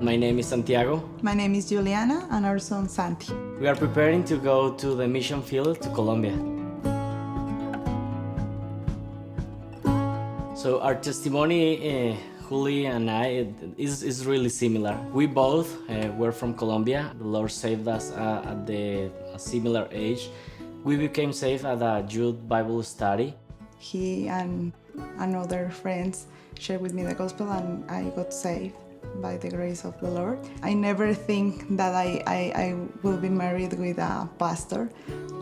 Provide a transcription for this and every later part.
My name is Santiago. My name is Juliana and our son Santi. We are preparing to go to the mission field to Colombia. So our testimony, Juli and I, is really similar. We both were from Colombia. The Lord saved us at a similar age. We became saved at a youth Bible study. He and other friends shared with me the gospel and I got saved by the grace of the Lord. I never think that I will be married with a pastor,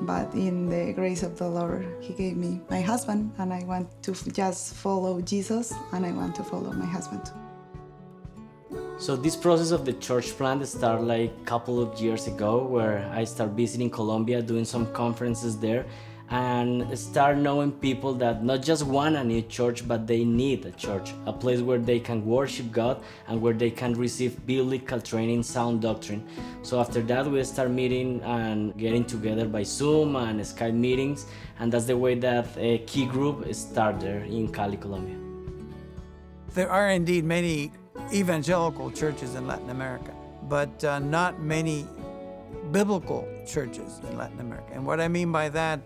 but in the grace of the Lord, He gave me my husband, and I want to just follow Jesus, and I want to follow my husband too. So this process of the church plant started like a couple of years ago, where I started visiting Colombia, doing some conferences there, and start knowing people that not just want a new church, but they need a church, a place where they can worship God and where they can receive biblical training, sound doctrine. So after that, we start meeting and getting together by Zoom and Skype meetings, and that's the way that a key group started there in Cali, Colombia. There are indeed many evangelical churches in Latin America, but not many biblical churches in Latin America. And what I mean by that,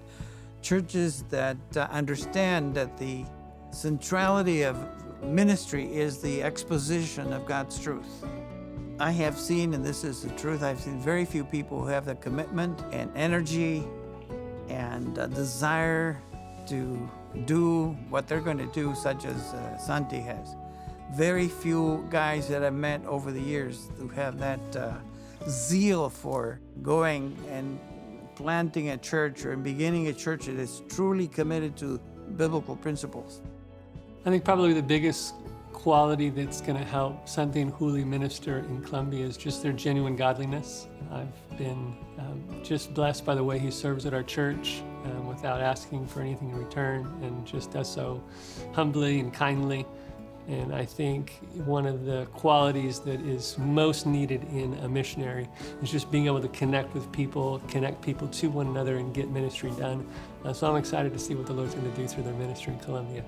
churches that understand that the centrality of ministry is the exposition of God's truth. I have seen, and this is the truth, I've seen very few people who have the commitment and energy and desire to do what they're going to do, such as Santi has. Very few guys that I've met over the years who have that zeal for going and planting a church or beginning a church that is truly committed to biblical principles. I think probably the biggest quality that's going to help Santi and Juli minister in Colombia is just their genuine godliness. I've been just blessed by the way he serves at our church without asking for anything in return, and just does so humbly and kindly. And I think one of the qualities that is most needed in a missionary is just being able to connect with people, connect people to one another, and get ministry done. So I'm excited to see what the Lord's going to do through their ministry in Colombia.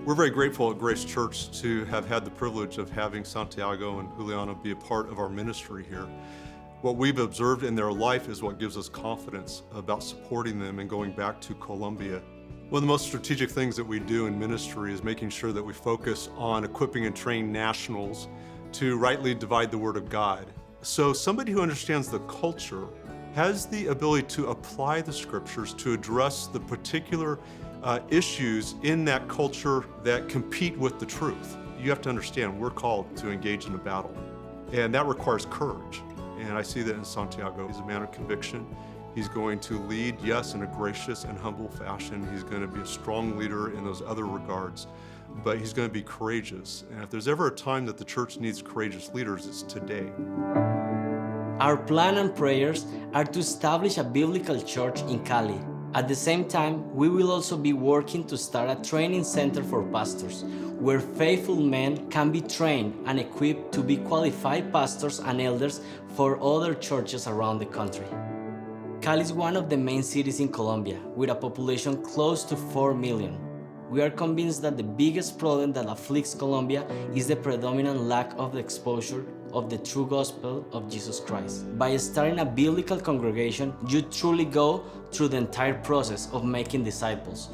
We're very grateful at Grace Church to have had the privilege of having Santiago and Juliana be a part of our ministry here. What we've observed in their life is what gives us confidence about supporting them and going back to Colombia. One of the most strategic things that we do in ministry is making sure that we focus on equipping and training nationals to rightly divide the Word of God. So somebody who understands the culture has the ability to apply the Scriptures to address the particular issues in that culture that compete with the truth. You have to understand we're called to engage in a battle, and that requires courage. And I see that in Santiago. He's a man of conviction. He's going to lead, yes, in a gracious and humble fashion. He's going to be a strong leader in those other regards, but he's going to be courageous. And if there's ever a time that the church needs courageous leaders, it's today. Our plan and prayers are to establish a biblical church in Cali. At the same time, we will also be working to start a training center for pastors, where faithful men can be trained and equipped to be qualified pastors and elders for other churches around the country. Cali is one of the main cities in Colombia, with a population close to 4 million. We are convinced that the biggest problem that afflicts Colombia is the predominant lack of the exposure of the true gospel of Jesus Christ. By starting a biblical congregation, you truly go through the entire process of making disciples,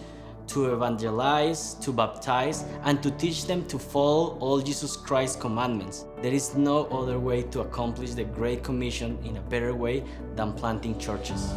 to evangelize, to baptize, and to teach them to follow all Jesus Christ's commandments. There is no other way to accomplish the Great Commission in a better way than planting churches.